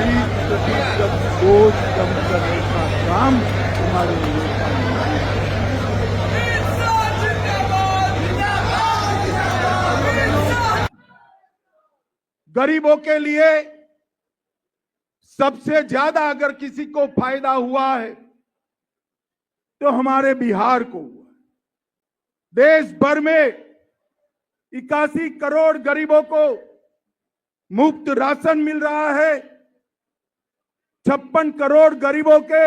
30% बोझ कम करने का काम हमारे नेता ने किया। गरीबों के लिए सबसे ज्यादा अगर किसी को फायदा हुआ है तो हमारे बिहार को हुआ। देश भर में 81 करोड़ गरीबों को मुफ्त राशन मिल रहा है। 56 करोड़ गरीबों के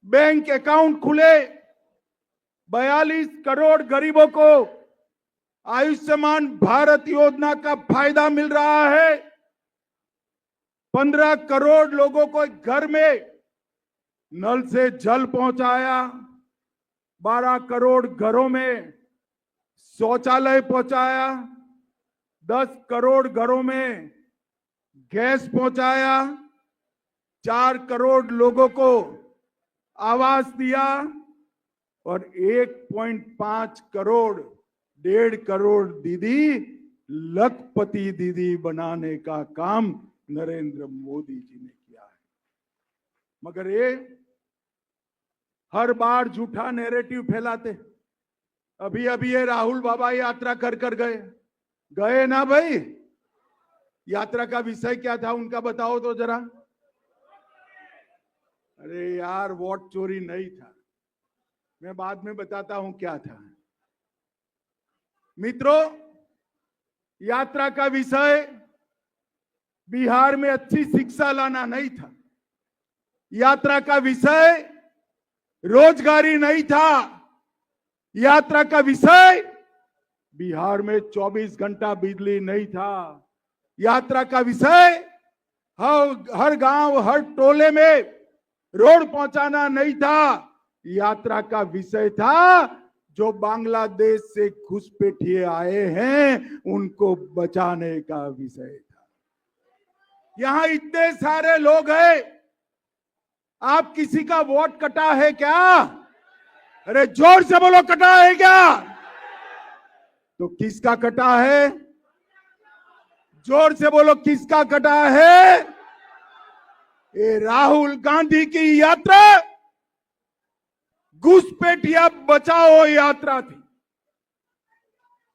बैंक अकाउंट खुले। 42 करोड़ गरीबों को आयुष्मान भारत योजना का फायदा मिल रहा है। 15 करोड़ लोगों को घर में नल से जल पहुंचाया। 12 करोड़ घरों में शौचालय पहुंचाया। 10 करोड़ घरों में गैस पहुंचाया। 4 करोड़ लोगों को आवास दिया और 1.5 करोड़ 1.5 करोड़ दीदी लखपति दीदी बनाने का काम नरेंद्र मोदी जी ने किया है। मगर ये हर बार झूठा नैरेटिव फैलाते। अभी अभी ये राहुल बाबा यात्रा कर कर गए ना भाई। यात्रा का विषय क्या था उनका बताओ तो जरा। अरे यार वोट चोरी नहीं था, मैं बाद में बताता हूं क्या था। मित्रों, यात्रा का विषय बिहार में अच्छी शिक्षा लाना नहीं था। यात्रा का विषय रोजगारी नहीं था। यात्रा का विषय बिहार में 24 घंटा बिजली नहीं था। यात्रा का विषय हर गांव हर टोले में रोड पहुंचाना नहीं था। यात्रा का विषय था जो बांग्लादेश से घुसपैठिए आए हैं उनको बचाने का विषय था। यहां इतने सारे लोग हैं, आप किसी का वोट कटा है क्या? अरे जोर से बोलो, कटा है क्या? तो किसका कटा है? जोर से बोलो, किसका कटा है? ये राहुल गांधी की यात्रा घुसपैठिया बचाओ यात्रा थी।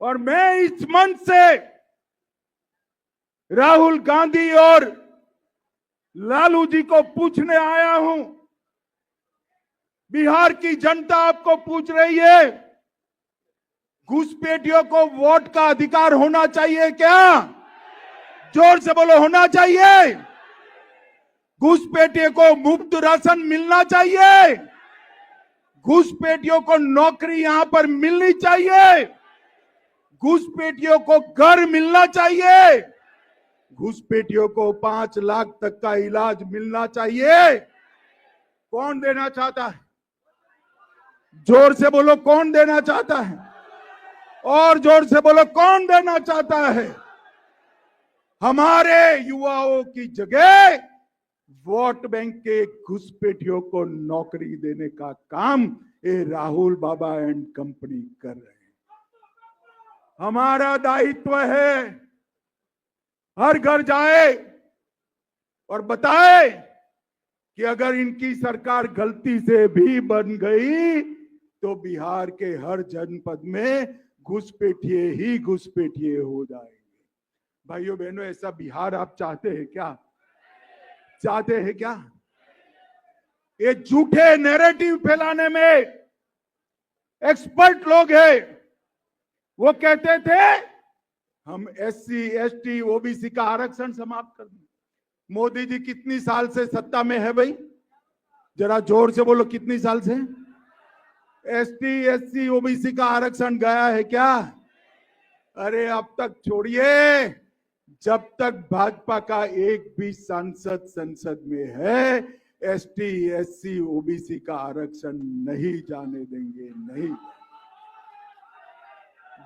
और मैं इस मंच से राहुल गांधी और लालू जी को पूछने आया हूं। बिहार की जनता आपको पूछ रही है, घुसपैठियों को वोट का अधिकार होना चाहिए क्या? जोर से बोलो, होना चाहिए। घुसपैठियों को मुफ्त राशन मिलना चाहिए। घुसपैठियों को नौकरी यहां पर मिलनी चाहिए। घुसपैठियों को घर मिलना चाहिए। घुसपैठियों को 5 लाख तक का इलाज मिलना चाहिए। कौन देना चाहता है? जोर से बोलो, कौन देना चाहता है? और जोर से बोलो, कौन देना चाहता है? हमारे युवाओं की जगह वोट बैंक के घुसपैठियों को नौकरी देने का काम ये राहुल बाबा एंड कंपनी कर रहे हैं। हमारा दायित्व है हर घर जाए और बताए कि अगर इनकी सरकार गलती से भी बन गई तो बिहार के हर जनपद में घुसपैठिए ही घुसपैठिए हो जाएंगे। भाइयों बहनों, ऐसा बिहार आप चाहते हैं क्या? चाहते हैं क्या? ये झूठे नैरेटिव फैलाने में एक्सपर्ट लोग हैं। वो कहते थे हम SC ST OBC का आरक्षण समाप्त कर दें। मोदी जी कितनी साल से सत्ता में है भाई? जरा जोर से बोलो, कितनी साल से? ST SC OBC का आरक्षण गया है क्या? अरे अब तक छोड़िए, जब तक भाजपा का एक भी सांसद संसद में है ST SC OBC का आरक्षण नहीं जाने देंगे, नहीं।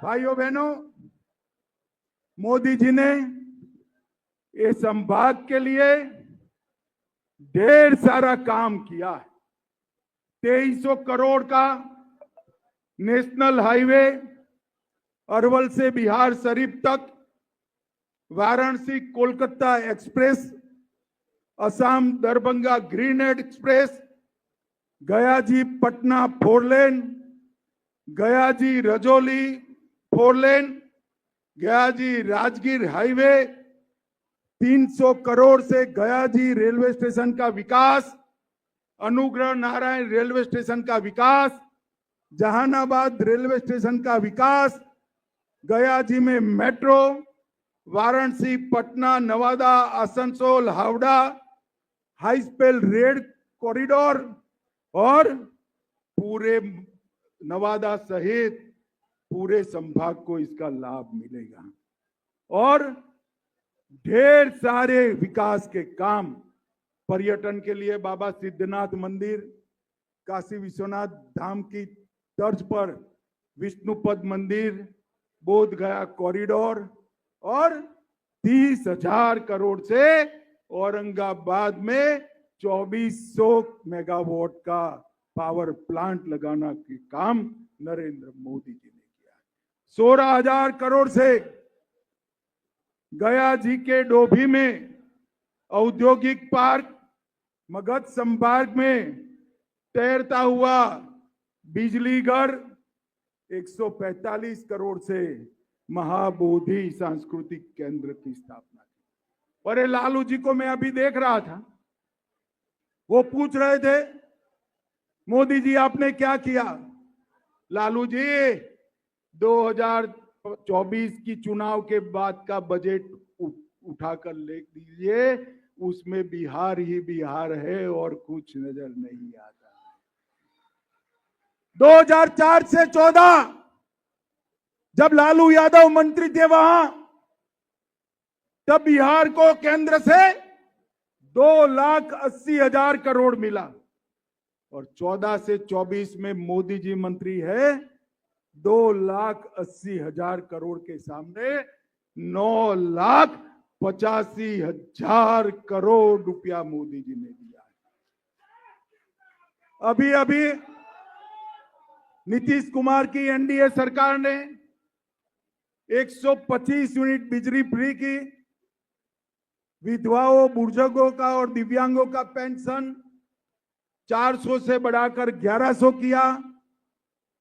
भाइयों बहनों, मोदी जी ने इस संभाग के लिए ढेर सारा काम किया है। 2300 करोड़ का नेशनल हाईवे अरवल से बिहार शरीफ तक, Varanasi Kolkata express Assam Darbhanga green express, Gayaji Patna 4 लेन, गयाजी रजौली 4 लेन, गयाजी राजगीर हाईवे, 300 करोड़ से गयाजी रेलवे स्टेशन का विकास, अनुग्रह नारायण रेलवे स्टेशन का विकास, जहानाबाद रेलवे स्टेशन का विकास, गयाजी में metro, Varanasi Patna Nawada Asansol Howrah high speed rail corridor और पूरे नवादा सहित पूरे संभाग को इसका लाभ मिलेगा। और ढेर सारे विकास के काम पर्यटन के लिए बाबा सिद्धनाथ मंदिर, काशी विश्वनाथ धाम की तर्ज पर विष्णुपद मंदिर, बोध गया कॉरिडोर और 30,000 करोड़ से औरंगाबाद में 2400 मेगावाट का पावर प्लांट लगाना के काम नरेंद्र मोदी जी ने किया। 16,000 करोड़ से गया जी के डोभी में औद्योगिक पार्क, मगध संभाग में तैरता हुआ बिजली घर, 145 करोड़ से महाबोधि सांस्कृतिक केंद्र की स्थापना की। और लालू जी को मैं अभी देख रहा था, वो पूछ रहे थे मोदी जी आपने क्या किया। लालू जी 2024 की चुनाव के बाद का बजट उठाकर ले दीजिए, उसमें बिहार ही बिहार है और कुछ नजर नहीं आता। 2004 से 14 जब लालू यादव मंत्री थे वहां, तब बिहार को केंद्र से 2,80,000 करोड़ मिला और 14 से 24 में मोदी जी मंत्री है, 2,80,000 करोड़ के सामने 9,85,000 करोड़ रुपया मोदी जी ने दिया। अभी अभी नीतीश कुमार की एनडीए सरकार ने 125 यूनिट बिजली फ्री की, विधवाओं, बुजुर्गों का और दिव्यांगों का पेंशन 400 से बढ़ाकर 1100 किया,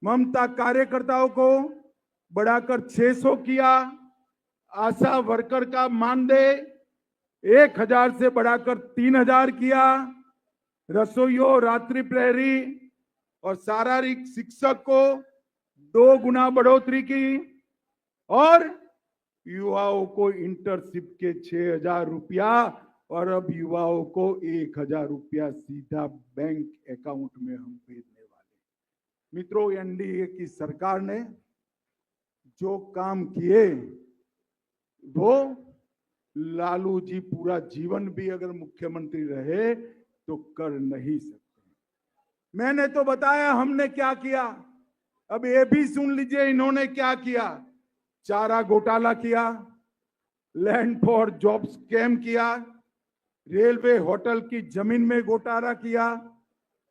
ममता कार्यकर्ताओं को बढ़ाकर 600 किया, आशा वर्कर का मानदेय 1,000 से बढ़ाकर 3,000 किया, रसोइयों, रात्रि प्रहरी और शारीरिक शिक्षक को 2 गुना बढ़ोतरी की और युवाओं को इंटर्नशिप के 6,000 रुपया और अब युवाओं को 1,000 रुपया सीधा बैंक अकाउंट में हम भेजने वाले। मित्रों, एनडीए की सरकार ने जो काम किए वो लालू जी पूरा जीवन भी अगर मुख्यमंत्री रहे तो कर नहीं सकते। मैंने तो बताया हमने क्या किया, अब ये भी सुन लीजिए इन्होंने क्या किया। चारा घोटाला किया, लैंड फॉर जॉब स्कैम किया, रेलवे होटल की जमीन में घोटाला किया,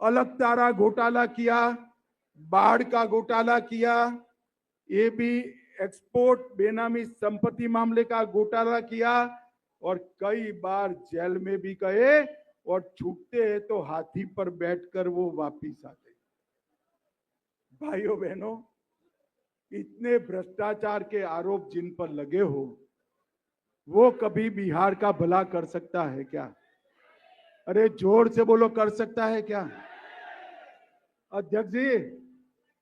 अलग तारा घोटाला किया, बाढ़ का घोटाला किया, ये भी एक्सपोर्ट बेनामी संपत्ति मामले का घोटाला किया और कई बार जेल में भी गए और छूटते हैं तो हाथी पर बैठकर वो वापिस आते। भाइयों बहनों, इतने भ्रष्टाचार के आरोप जिन पर लगे हो, वो कभी बिहार का भला कर सकता है क्या? अरे जोर से बोलो, कर सकता है क्या? अध्यक्ष जी,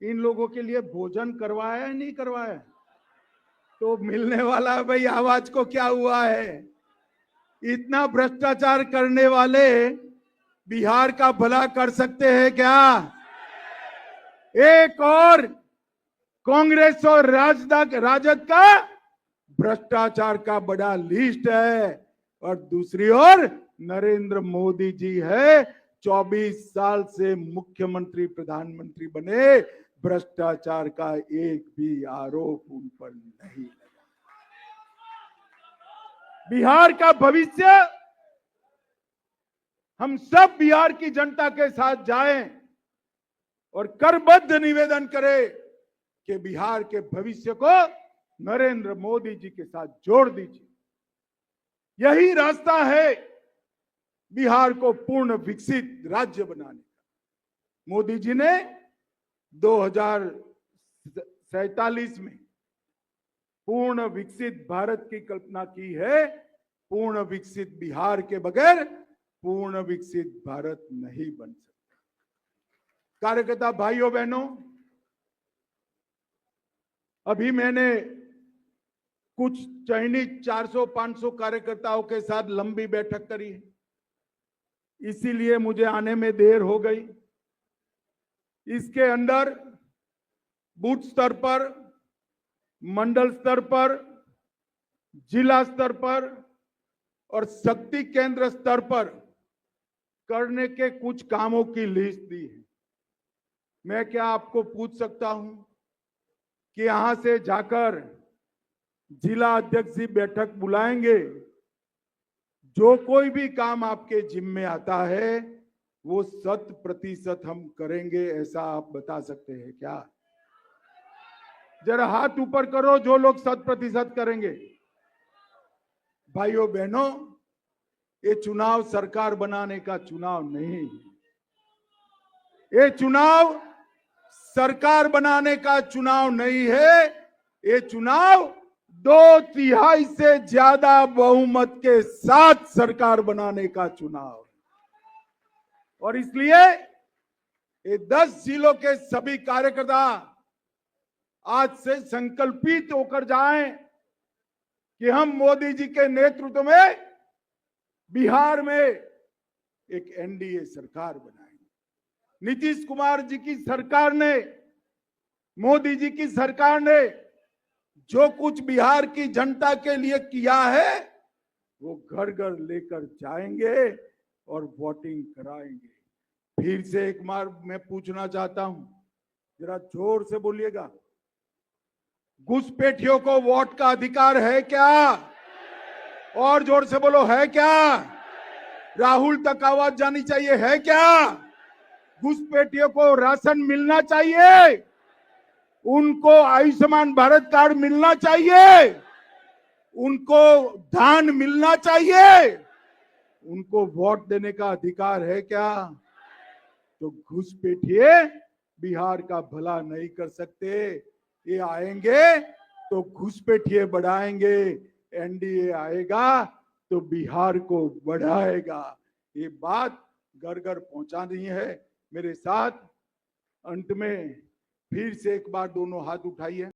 इन लोगों के लिए भोजन करवाया है नहीं करवाया? तो मिलने वाला है भाई, आवाज को क्या हुआ है? इतना भ्रष्टाचार करने वाले बिहार का भला कर सकते हैं क्या? एक और कांग्रेस और राजद का भ्रष्टाचार का बड़ा लिस्ट है और दूसरी ओर नरेंद्र मोदी जी है, 24 साल से मुख्यमंत्री प्रधानमंत्री बने, भ्रष्टाचार का एक भी आरोप उन पर नहीं लगा। बिहार का भविष्य, हम सब बिहार की जनता के साथ जाएं और करबद्ध निवेदन करें कि बिहार के भविष्य को नरेंद्र मोदी जी के साथ जोड़ दीजिए। यही रास्ता है बिहार को पूर्ण विकसित राज्य बनाने का। मोदी जी ने 2047 में पूर्ण विकसित भारत की कल्पना की है। पूर्ण विकसित बिहार के बगैर पूर्ण विकसित भारत नहीं बन सकता। कार्यकर्ता भाइयों बहनों, अभी मैंने कुछ चयनित 400-500 कार्यकर्ताओं के साथ लंबी बैठक करी है, इसीलिए मुझे आने में देर हो गई। इसके अंदर बूथ स्तर पर, मंडल स्तर पर, जिला स्तर पर और शक्ति केंद्र स्तर पर करने के कुछ कामों की लिस्ट दी है। मैं क्या आपको पूछ सकता हूं कि यहां से जाकर जिला अध्यक्ष जी बैठक बुलाएंगे, जो कोई भी काम आपके जिम्मे आता है वो 100% हम करेंगे, ऐसा आप बता सकते हैं क्या? जरा हाथ ऊपर करो जो लोग 100% करेंगे। भाइयों बहनों, ये चुनाव सरकार बनाने का चुनाव नहीं है। ये चुनाव सरकार बनाने का चुनाव नहीं है। ये चुनाव 2/3 से ज्यादा बहुमत के साथ सरकार बनाने का चुनाव है। और इसलिए ये 10 जिलों के सभी कार्यकर्ता आज से संकल्पित होकर जाएं कि हम मोदी जी के नेतृत्व में बिहार में एक एनडीए सरकार बनाएंगे। नीतीश कुमार जी की सरकार ने, मोदी जी की सरकार ने जो कुछ बिहार की जनता के लिए किया है वो घर घर लेकर जाएंगे और वोटिंग कराएंगे। फिर से एक बार मैं पूछना चाहता हूं, जरा जोर से बोलिएगा, घुसपैठियों को वोट का अधिकार है क्या? और जोर से बोलो, है क्या? राहुल तक आवाज जानी चाहिए, है क्या? घुसपैठियों को राशन मिलना चाहिए, उनको आयुष्मान भारत कार्ड मिलना चाहिए, उनको धान मिलना चाहिए, उनको वोट देने का अधिकार है क्या? तो घुसपैठिए बिहार का भला नहीं कर सकते। ये आएंगे तो घुसपैठिए बढ़ाएंगे, एनडीए आएगा तो बिहार को बढ़ाएगा। ये बात घर घर पहुंचानी है। मेरे साथ अंत में फिर से एक बार दोनों हाथ उठाइए।